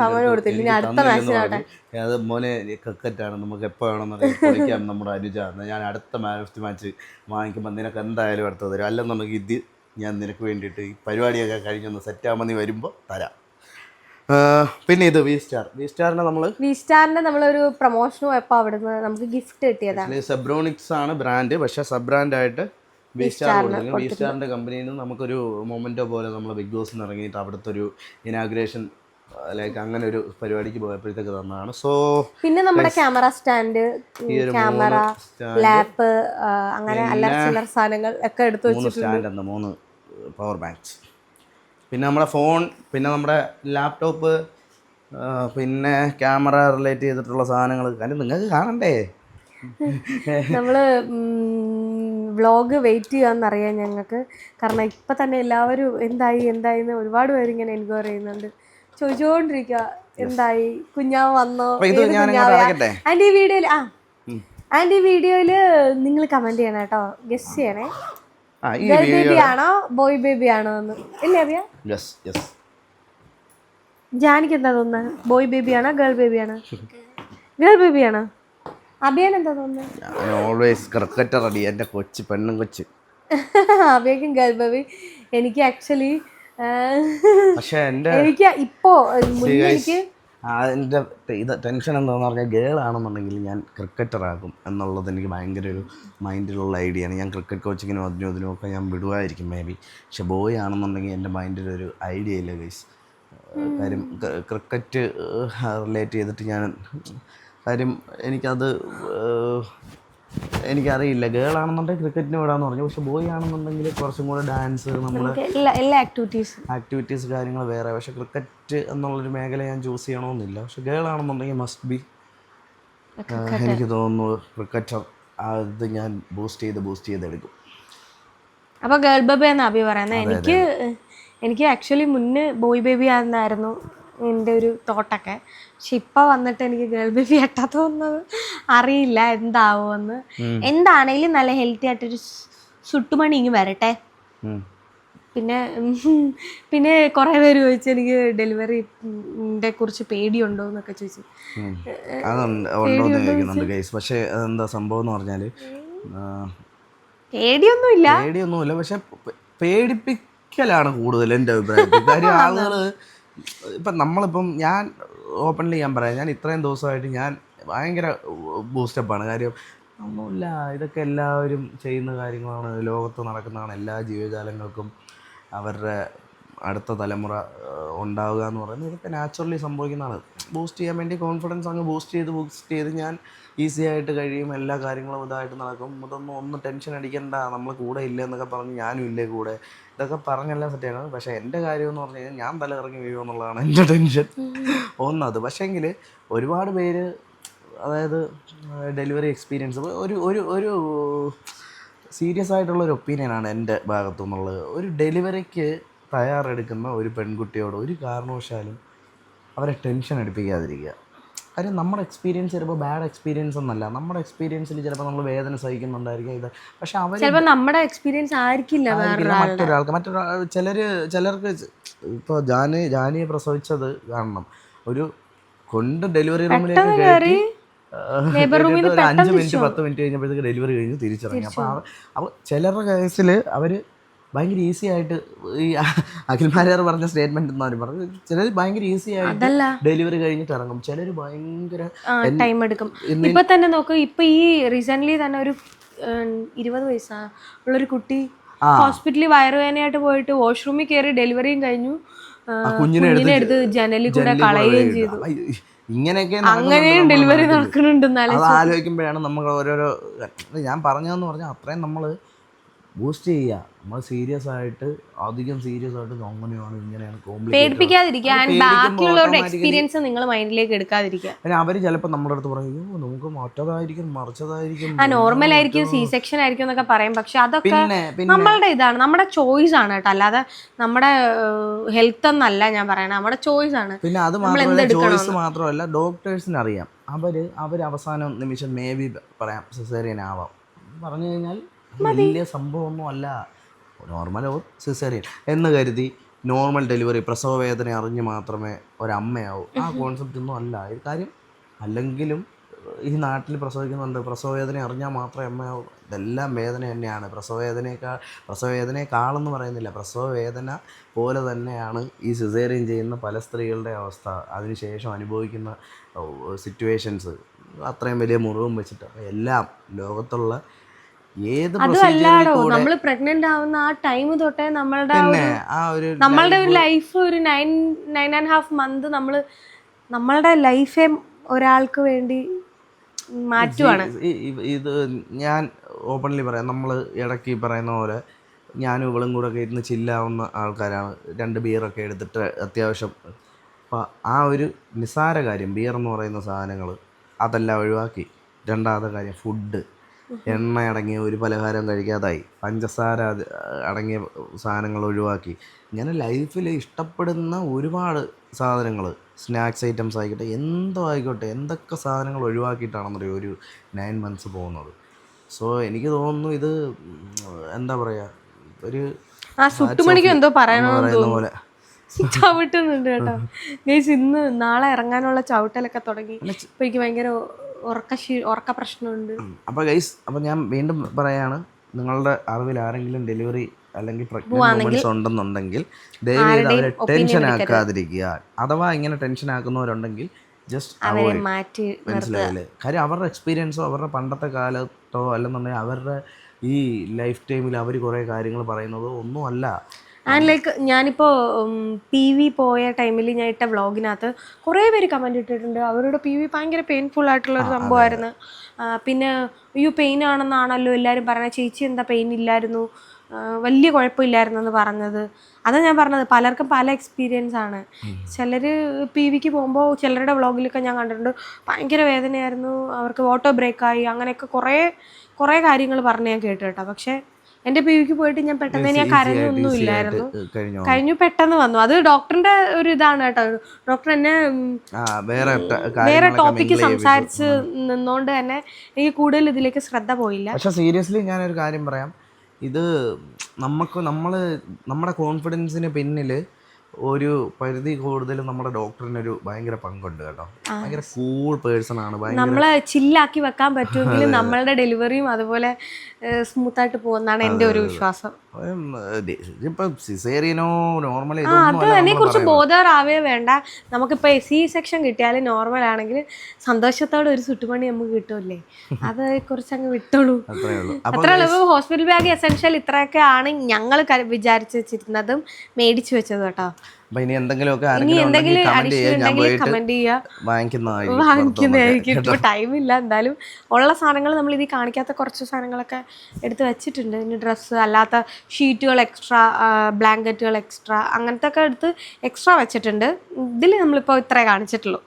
അത് മോനെ ക്രിക്കറ്റാണ്, നമുക്ക് എപ്പോൾ വേണമെന്ന് കളിക്കാം നമ്മുടെ അനുജ, ഞാൻ അടുത്ത മാൻ ഓഫ് ദി മാച്ച് വാങ്ങിക്കുമ്പോൾ നിനക്ക് എന്തായാലും എടുത്ത് തരും, അല്ലെന്നുണ്ടെങ്കിൽ ഇത് ഞാൻ നിനക്ക് വേണ്ടിയിട്ട് ഈ പരിപാടിയൊക്കെ കഴിഞ്ഞൊന്ന് സെറ്റാകുമ്പോൾ നീ വരുമ്പോൾ തരാം. പിന്നെ ഇത് വി സ്റ്റാറിന്റെ നമ്മളൊരു പ്രൊമോഷനും പോയപ്പോൾ അവിടുന്ന് നമുക്ക് ഗിഫ്റ്റ് കിട്ടിയതാണ്. സെബ്രോണിക്സ് ആണ് ബ്രാൻഡ്, പക്ഷേ സബ് ബ്രാൻഡായിട്ട് വി സ്റ്റാർ കൊടുത്തു. വി സ്റ്റാറിന്റെ കമ്പനിയിൽ നിന്ന് നമുക്കൊരു മൊമെന്റോ പോലെ നമ്മൾ ബിഗ് ബോസിന് ഇറങ്ങിയിട്ട് അവിടുത്തെ ഒരു ഇനാഗ്രേഷൻ ലൈക്ക് അങ്ങനെ ഒരു പരിപാടിക്ക് പോയപ്പോഴത്തേക്ക് തന്നതാണ്. സോ പിന്നെ നമ്മുടെ ക്യാമറ സ്റ്റാൻഡ്, ക്യാമറ ലാപ്പ്, അങ്ങനെ അല്ലറ ചില്ലറ സാധനങ്ങൾ ഒക്കെ എടുത്തു വെച്ചിട്ടുണ്ട്. 3 പവർ ബാങ്ക്സ്, പിന്നെ നമ്മുടെ ഫോൺ, പിന്നെ നമ്മുടെ ലാപ്ടോപ്പ്, പിന്നെ ക്യാമറ റിലേറ്റ് ചെയ്തിട്ടുള്ള സാധനങ്ങൾ. കാരണം നിങ്ങൾക്ക് കാണണ്ടേ, നമ്മൾ വ്ളോഗ് വെയിറ്റ് ചെയ്യാമെന്നറിയാം ഞങ്ങൾക്ക്. കാരണം ഇപ്പം തന്നെ എല്ലാവരും എന്തായിന്ന് ഒരുപാട് പേര് ഇങ്ങനെ എൻക്വയറി ചെയ്യുന്നുണ്ട്, ചോദിച്ചുകൊണ്ടിരിക്കുക എന്തായി, കുഞ്ഞാവ് വന്നോ. ആൻഡ് ഈ വീഡിയോയിൽ നിങ്ങൾ കമൻറ്റ് ചെയ്യണം കേട്ടോ, ഗസ് ചെയ്യണേ, ഗേൾ ബേബി ആണോ ബോയ് ബേബി ആണോ എന്ന്. ഇല്ലേ അബിയ? ജാനിക്ക് എന്താ തോന്നുന്നത്, ബോയ് ബേബി ആണോ ഗേൾ ബേബി ആണോ? ഗേൾ ബേബി ആണോ? അബിയൻ എന്താ തോന്നുന്നത്? എൻ്റെ കൊച്ചു പെണ്ണും കൊച്ച്. അബിയക്കും ഗേൾ ബേബി. എനിക്ക് ആക്ച്വലി എനിക്ക് ഇപ്പോ എനിക്ക് എൻ്റെ ഇത് ടെൻഷൻ എന്താണെന്ന് പറഞ്ഞാൽ, ഗേളാണെന്നുണ്ടെങ്കിൽ ഞാൻ ക്രിക്കറ്ററാകും എന്നുള്ളത് എനിക്ക് ഭയങ്കര ഒരു മൈൻഡിലുള്ള ഐഡിയ ആണ്. ഞാൻ ക്രിക്കറ്റ് കോച്ചിങ്ങിനും അതിനും ഒക്കെ ഞാൻ വിടുമായിരിക്കും മേ ബി. പക്ഷെ ബോയ് ആണെന്നുണ്ടെങ്കിൽ എൻ്റെ മൈൻഡിലൊരു ഐഡിയ ഇല്ല ഗൈസ്. കാര്യം ക്രിക്കറ്റ് റിലേറ്റ് ചെയ്തിട്ട് ഞാൻ കാര്യം എനിക്കറിയില്ല. ഗേൾ ആണെന്നുണ്ടെങ്കിൽ ക്രിക്കറ്റിന് വിടാന്ന് പറഞ്ഞു, പക്ഷെ ബോയ് ആണെന്നുണ്ടെങ്കിൽ കുറച്ചും കൂടെ ഡാൻസ്, നമ്മുടെ എല്ലാ ആക്ടിവിറ്റീസ് കാര്യങ്ങൾ വേറെ. പക്ഷെ ക്രിക്കറ്റ് എന്നുള്ളൊരു മേഖല ഞാൻ ചൂസ് ചെയ്യണമെന്നില്ല. പക്ഷെ ഗേൾ ആണെന്നുണ്ടെങ്കിൽ മസ്റ്റ് ബി. എനിക്ക് തോന്നുന്നു ക്രിക്കറ്റർ അത് ഞാൻ ബൂസ്റ്റ് ചെയ്തെടുക്കും. അപ്പോൾ ഗേൾ ബേബി എന്നാണ് അബി പറയുന്നത്. എനിക്ക് ആക്ച്വലി മുന്നേ ബോയ് ബേബി ആണെന്നായിരുന്നു എൻ്റെ ഒരു തോട്ടൊക്കെ. പക്ഷെ ഇപ്പം വന്നിട്ട് എനിക്ക് ഗേൾ ബേബി ആയിട്ടാ തോന്നുന്നത്. അറിയില്ല എന്താവുമെന്ന്. എന്താണേലും നല്ല ഹെൽത്തി ആയിട്ടൊരു സുട്ടുമണി ഇങ്ങ് വരട്ടെ. പിന്നെ കുറേ പേര് ചോദിച്ചു എനിക്ക് ഡെലിവറിൻ്റെ കുറിച്ച് പേടിയുണ്ടോ എന്നൊക്കെ ചോദിച്ചു. പക്ഷേ അതെന്താ സംഭവം എന്ന് പറഞ്ഞാൽ, പേടിയൊന്നുമില്ല, പക്ഷെ പേടിപ്പിക്കലാണ് കൂടുതൽ എൻ്റെ അഭിപ്രായത്തിൽ. കാര്യം ആളുകൾ ഇപ്പം ഞാൻ ഓപ്പൺലി ഞാൻ പറയാം, ഞാൻ ഇത്രയും ദിവസമായിട്ട് ഞാൻ ഭയങ്കര ബൂസ്റ്റപ്പാണ്. കാര്യം ഒന്നുമില്ല, ഇതൊക്കെ എല്ലാവരും ചെയ്യുന്ന കാര്യങ്ങളാണ്, ലോകത്ത് നടക്കുന്നതാണ്. എല്ലാ ജീവജാലങ്ങൾക്കും അവരുടെ അടുത്ത തലമുറ ഉണ്ടാവുക എന്ന് പറയുന്നത് ഇതൊക്കെ നാച്ചുറലി സംഭവിക്കുന്നതാണ്. ബൂസ്റ്റ് ചെയ്യാൻ വേണ്ടി കോൺഫിഡൻസ് അങ്ങ് ബൂസ്റ്റ് ചെയ്ത് ഞാൻ ഈസി ആയിട്ട് കഴിയും, എല്ലാ കാര്യങ്ങളും ഇതായിട്ട് നടക്കും. ഒന്നും ടെൻഷൻ അടിക്കണ്ട, നമ്മൾ കൂടെ ഇല്ല എന്നൊക്കെ പറഞ്ഞ് ഞാനും ഇല്ലേ കൂടെ, ഇതൊക്കെ പറഞ്ഞെല്ലാം സെറ്റാണ്. പക്ഷേ എൻ്റെ കാര്യം എന്ന് പറഞ്ഞു കഴിഞ്ഞാൽ ഞാൻ തല ഇറങ്ങി വീഴുമോ എന്നുള്ളതാണ് എൻ്റെ ടെൻഷൻ ഒന്നത്. പക്ഷേങ്കിൽ ഒരുപാട് പേര്, അതായത് ഡെലിവറി എക്സ്പീരിയൻസ് ഒരു സീരിയസ് ആയിട്ടുള്ളൊരു ഒപ്പീനിയനാണ് എൻ്റെ ഭാഗത്തു നിന്നുള്ളത്. ഒരു ഡെലിവറിക്ക് തയ്യാറെടുക്കുന്ന ഒരു പെൺകുട്ടിയോട് ഒരു കാരണവശാലും അവരെ ടെൻഷൻ എടുപ്പിക്കാതിരിക്കുക. കാര്യം നമ്മുടെ എക്സ്പീരിയൻസ് ചിലപ്പോൾ ബാഡ് എക്സ്പീരിയൻസ് ഒന്നല്ല, നമ്മുടെ എക്സ്പീരിയൻസിൽ ചിലപ്പോൾ നമ്മൾ വേദന സഹിക്കുന്നുണ്ടായിരിക്കും. ഇത് പക്ഷെ അവർ നമ്മുടെ എക്സ്പീരിയൻസ് ആയിരിക്കില്ല ചിലർക്ക് ഇപ്പോൾ ജാനിയെ പ്രസവിച്ചത് കാണണം, ഒരു കൊണ്ട് ഡെലിവറി റൂമിലേക്ക് കയറി 5 മിനിറ്റ് 10 മിനിറ്റ് കഴിഞ്ഞപ്പോഴത്തേക്ക് ഡെലിവറി കഴിഞ്ഞ് തിരിച്ചിറങ്ങി. അപ്പോൾ ചിലരുടെ കേസിൽ അവർ ഭയങ്കര ഈസി ആയിട്ട്, ഈ അഖിൽമാരാർ പറഞ്ഞ സ്റ്റേറ്റ്മെന്റ് എന്നാണ് പറഞ്ഞത്, ചിലർ ഭയങ്കര ഈസി ആയിട്ട് ഡെലിവറി കഴിഞ്ഞിട്ട് ഇറങ്ങും, ചിലർ ഭയങ്കര ടൈം എടുക്കും. ഇപ്പൊ തന്നെ നോക്ക്, ഇപ്പൊ ഈ റീസെന്റ് തന്നെ ഒരു 20 വയസ്സുള്ളൊരു കുട്ടി ഹോസ്പിറ്റലിൽ വയറുവേദനയായിട്ട് പോയിട്ട് വാഷ്റൂമിൽ കയറി ഡെലിവറിയും കഴിഞ്ഞു, കുഞ്ഞിനെ എടുത്ത് ജനലിൽ കൂടെ കളയുകയും ചെയ്തു. ഇങ്ങനെയൊക്കെ അങ്ങനെയും ഡെലിവറി നടക്കുന്നുണ്ടെന്നാലും അത് ആലോചിക്കുമ്പോഴാണ് നമ്മൾ ഓരോരോ, ഞാൻ പറഞ്ഞതെന്ന് പറഞ്ഞാൽ അത്രയും നമ്മൾ ബൂസ്റ്റ് ചെയ്യുക. നമ്മൾ സീരിയസ് ആയിട്ട് അധികം സീരിയസ് ആയിട്ട് അങ്ങനെയാണ് ഇങ്ങനെയാണ് പേടിപ്പിക്കാതിരിക്കുക, ബാക്കിയുള്ളവരുടെ എക്സ്പീരിയൻസ് നിങ്ങൾ മൈൻഡിലേക്ക് എടുക്കാതിരിക്കുക. പിന്നെ അവർ ചിലപ്പോൾ നമ്മുടെ അടുത്ത് പറയും നമുക്ക് മറ്റതായിരിക്കും മറിച്ചതായിരിക്കും, നോർമൽ ആയിരിക്കും, സി സെക്ഷൻ ആയിരിക്കും എന്നൊക്കെ പറയും. പക്ഷെ അതൊക്കെ നമ്മളുടെ ഇതാണ്, നമ്മുടെ ചോയ്സ് ആണ് കേട്ടോ, അല്ലാതെ നമ്മുടെ ഹെൽത്ത് എന്നല്ല ഞാൻ പറയണത്, നമ്മുടെ ചോയ്സ് ആണ്. പിന്നെ അത് മാത്രമല്ല, ചോയ്സ് മാത്രമല്ല ഡോക്ടേഴ്സിന് അറിയാം. അവർ അവസാന നിമിഷം മേ ബി പറയാം സിസേറിയൻ ആവാം പറഞ്ഞു കഴിഞ്ഞാൽ വലിയ സംഭവമൊന്നും അല്ല, നോർമലോ സിസേറിയൻ എന്ന് കരുതി നോർമൽ ഡെലിവറി പ്രസവ വേദന അറിഞ്ഞ് മാത്രമേ ഒരമ്മയാവൂ. ആ കോൺസെപ്റ്റ് ഒന്നും അല്ല ഈ കാര്യം. അല്ലെങ്കിലും ഈ നാട്ടിൽ പ്രസവിക്കുന്നുണ്ട്, പ്രസവ വേദന അറിഞ്ഞാൽ മാത്രമേ അമ്മയാവൂ. ഇതെല്ലാം വേദന തന്നെയാണ്. പ്രസവ വേദനയെക്കാളെന്ന് പറയുന്നില്ല, പ്രസവ വേദന പോലെ തന്നെയാണ് ഈ സിസേറിയൻ ചെയ്യുന്ന പല സ്ത്രീകളുടെ അവസ്ഥ, അതിനുശേഷം അനുഭവിക്കുന്ന സിറ്റുവേഷൻസ്, അത്രയും വലിയ മുറിവും വെച്ചിട്ട് എല്ലാം ലോകത്തുള്ള ഏത് അതല്ലാടോ, നമ്മൾ പ്രഗ്നന്റ് ആവുന്ന ആ ടൈം തൊട്ടേ നമ്മളുടെ ഒരു ലൈഫ് ഒരു 9.5 months നമ്മളുടെ ലൈഫേ ഒരാൾക്ക് വേണ്ടി മാറ്റുവാണ്. ഇത് ഞാൻ ഓപ്പൺലി പറയാം, നമ്മൾ ഇടയ്ക്ക് പറയുന്ന പോലെ ഞാനും ഇവളും കൂടെ ഒക്കെ ഇരുന്ന് ചില്ലാവുന്ന ആൾക്കാരാണ്. 2 ബിയറൊക്കെ എടുത്തിട്ട് അത്യാവശ്യം. അപ്പം ആ ഒരു നിസ്സാര കാര്യം ബിയർ എന്ന് പറയുന്ന സാധനങ്ങൾ അതെല്ലാം ഒഴിവാക്കി. രണ്ടാമത്തെ കാര്യം ഫുഡ്, എണ്ണ അടങ്ങിയ ഒരു പലഹാരം കഴിക്കാതായി, പഞ്ചസാര അടങ്ങിയ സാധനങ്ങൾ ഒഴിവാക്കി. ഇങ്ങനെ ലൈഫിൽ ഇഷ്ടപ്പെടുന്ന ഒരുപാട് സാധനങ്ങൾ, സ്നാക്സ് ഐറ്റംസ് ആയിക്കോട്ടെ, എന്തോ ആയിക്കോട്ടെ, എന്തൊക്കെ സാധനങ്ങൾ ഒഴിവാക്കിയിട്ടാണെന്നറിയോ ഒരു 9 months പോകുന്നത്. സോ എനിക്ക് തോന്നുന്നു ഇത് എന്താ പറയുക, ഒരു സുട്ടുമണിക്ക് എന്തോ പറയുന്ന പോലെ ചവിട്ടുന്നുണ്ട് കേട്ടോ ഗൈസ്. നാളെ ഇറങ്ങാനുള്ള ചവിട്ടലൊക്കെ തുടങ്ങി. ഇപ്പൊ എനിക്ക് ഭയങ്കര ഉറക്ക പ്രശ്നമുണ്ട്. അപ്പോൾ ഗൈസ്, അപ്പോൾ ഞാൻ വീണ്ടും പറയാണ്, നിങ്ങളുടെ അറിവിൽ ആരെങ്കിലും ഡെലിവറി അല്ലെങ്കിൽ പ്രഗ്നൻറ്റ് ഉണ്ടെന്നുണ്ടെങ്കിൽ ദയവേത് അവരെ ടെൻഷൻ ആക്കാതിരിക്കുക. അഥവാ ഇങ്ങനെ ടെൻഷൻ ആക്കുന്നവരുണ്ടെങ്കിൽ ജസ്റ്റ് അവോയ്ഡ്, മനസ്സിലായില്ലേ? കാര്യം അവരുടെ എക്സ്പീരിയൻസോ അവരുടെ പണ്ടത്തെ കാലത്തോ അല്ലെന്നുണ്ടെങ്കിൽ അവരുടെ ഈ ലൈഫ് ടൈമിൽ അവർ കുറേ കാര്യങ്ങൾ പറയുന്നതോ ഒന്നും അല്ല. ആൻഡ് ലൈക്ക് ഞാനിപ്പോൾ PV പോയ ടൈമിൽ ഞാൻ ഇട്ട വ്ളോഗിനകത്ത് കുറേ പേര് കമൻറ്റ് ഇട്ടിട്ടുണ്ട്, അവരുടെ PV ഭയങ്കര പെയിൻഫുൾ ആയിട്ടുള്ളൊരു സംഭവമായിരുന്നു. പിന്നെ പെയിൻ ആണെന്നാണല്ലോ എല്ലാവരും പറയുന്നത്, ചേച്ചി എന്താ പെയിൻ ഇല്ലായിരുന്നു, വലിയ കുഴപ്പമില്ലായിരുന്നു എന്ന് പറഞ്ഞത്. അതാണ് ഞാൻ പറഞ്ഞത്, പലർക്കും പല എക്സ്പീരിയൻസ് ആണ്. ചിലർ PVക്ക് പോകുമ്പോൾ ചിലരുടെ വ്ളോഗിലൊക്കെ ഞാൻ കണ്ടിട്ടുണ്ട് ഭയങ്കര വേദനയായിരുന്നു, അവർക്ക് ഓട്ടോ ബ്രേക്കായി, അങ്ങനെയൊക്കെ കുറേ കാര്യങ്ങൾ പറഞ്ഞ് ഞാൻ കേട്ടു കേട്ടോ. പക്ഷേ എൻ്റെ PVക്ക് പോയിട്ട് ഞാൻ പെട്ടെന്ന് ഞാൻ കരഞ്ഞൊന്നും ഇല്ലായിരുന്നു, കഴിഞ്ഞു പെട്ടെന്ന് വന്നു. അത് ഡോക്ടറിന്റെ ഒരു ഇതാണ് കേട്ടോ. ഡോക്ടർ എന്നെ വേറെ ടോപ്പിക്ക് സംസാരിച്ച് നിന്നോണ്ട് തന്നെ എനിക്ക് കൂടുതൽ ഇതിലേക്ക് ശ്രദ്ധ പോയില്ല. പക്ഷെ സീരിയസ്ലി ഞാനൊരു കാര്യം പറയാം, ഇത് നമ്മുടെ കോൺഫിഡൻസിന് പിന്നിൽ ഒരു പരിധി കൂടുതലും നമ്മുടെ ഡോക്ടറിനൊരു ഭയങ്കര പങ്കുണ്ട് കേട്ടോ. ഭയങ്കര കൂൾ പേഴ്സൺ ആണ്, നമ്മളെ ചില്ലാക്കി വെക്കാൻ പറ്റുമെങ്കിൽ നമ്മളുടെ ഡെലിവറിയും അതുപോലെ സ്മൂത്തായിട്ട് പോകുന്നതാണ് എൻ്റെ ഒരു വിശ്വാസം. ഇപ്പൊ സിസേറിയനോ നോർമലി അതിനെ കുറിച്ച് ബോധറാവേ വേണ്ട. നമുക്കിപ്പോൾ C സെക്ഷൻ കിട്ടിയാലും നോർമൽ ആണെങ്കിൽ സന്തോഷത്തോടെ ഒരു സുട്ടുമണി നമുക്ക് കിട്ടുമല്ലേ, അതേ കുറിച്ച് അങ്ങ് വിട്ടോളൂ. അത്രേ ഉള്ളൂ. ഹോസ്പിറ്റൽ ബാഗ് എസെൻഷ്യൽ ഇത്രയൊക്കെ ആണ് ഞങ്ങൾ വിചാരിച്ചു വെച്ചിരുന്നതും മേടിച്ചു വെച്ചത് കേട്ടോ. ഇനി എന്തെങ്കിലുമൊക്കെ കമന്റ് ചെയ്യുക, വാങ്ങിക്കുന്നതായിരിക്കും. ഇപ്പോൾ ടൈമില്ല, എന്തായാലും ഉള്ള സാധനങ്ങൾ നമ്മൾ ഇതിൽ കാണിക്കാത്ത കുറച്ച് സാധനങ്ങളൊക്കെ എടുത്ത് വെച്ചിട്ടുണ്ട്. ഇനി ഡ്രസ്സ് അല്ലാത്ത ഷീറ്റുകൾ എക്സ്ട്രാ, ബ്ലാങ്കറ്റുകൾ എക്സ്ട്രാ, അങ്ങനത്തെ ഒക്കെ എടുത്ത് എക്സ്ട്രാ വെച്ചിട്ടുണ്ട്. ഇതിൽ നമ്മളിപ്പോൾ ഇത്രേ കാണിച്ചിട്ടുള്ളൂ.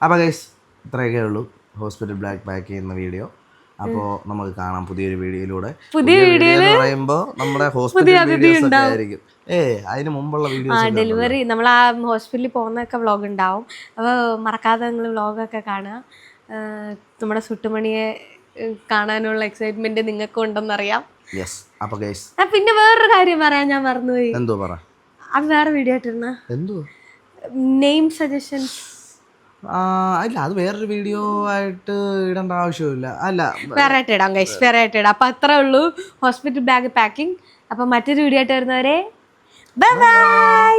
അപ്പോൾ ഗൈസ് ഇത്രയൊക്കെ ഉള്ളൂ ഹോസ്പിറ്റൽ ബാഗ് പാക്ക് ചെയ്യുന്ന വീഡിയോ. അപ്പോൾ നമുക്ക് കാണാം പുതിയൊരു വീഡിയോയിലൂടെ. പുതിയ വീഡിയോ എന്ന് പറയുമ്പോൾ നമ്മുടെ ഹോസ്പിറ്റൽ വീഡിയോസ് ഒക്കെ ആയിരിക്കും. അതിന് മുമ്പുള്ള വീഡിയോസ്, ഡെലിവറി നമ്മൾ ആ ഹോസ്പിറ്റലിൽ പോകുന്നൊക്കെ വ്ളോഗ് ഉണ്ടാവും. അപ്പോൾ മറക്കാതെ നിങ്ങൾ വ്ളോഗൊക്കെ കാണുക. നമ്മുടെ സുട്ടുമണിയെ കാണാനുള്ള എക്സൈറ്റ്മെന്റ് നിങ്ങൾക്ക് ഉണ്ടെന്നറിയാം. അപ്പോൾ ഗൈസ്, പിന്നെ വേറൊരു കാര്യം പറയാൻ ഞാൻ മറന്നുപോയി. എന്തോ പറ, അത് വേറെ വീഡിയോ ആയിട്ടിരുന്ന എന്തോ നെയിം സജഷൻസ്. അല്ല, അത് വേറൊരു വീഡിയോ ആയിട്ട് ഇടേണ്ട ആവശ്യമില്ല. അല്ല, വേറെ ആയിട്ട് ഇടാം ഗൈസ്, വേറെ ആയിട്ട് ഇടാം. അപ്പം അത്രേ ഉള്ളൂ ഹോസ്പിറ്റൽ ബാഗ് പാക്കിംഗ്. അപ്പം മറ്റൊരു വീഡിയോ ആയിട്ട് വരുന്നവരെ ബൈ ബൈ.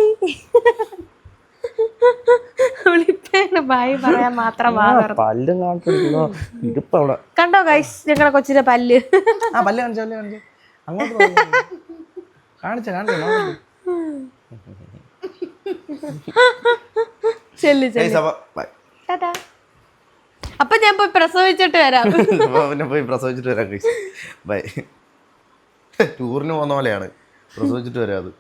ബൈ പറയാൻ മാത്രം കണ്ടോ ഗൈസ് ഞങ്ങളുടെ കൊച്ചിന്റെ പല്ല്. അങ്ങോട്ട് നോക്ക്. കാണിച്ച നോക്ക്. ചെല്ലു Guys, അപ്പൊ bye. ടാറ്റാ. അപ്പൊ ഞാൻ പോയി പ്രസവിച്ചിട്ട് വരാം. അപ്പൊ പിന്നെ പോയി പ്രസവിച്ചിട്ട് വരാം ഗൈസ്. ബൈ. ടൂറിന് പോകുന്ന പോലെയാണ് പ്രസവിച്ചിട്ട് വരാം അത്.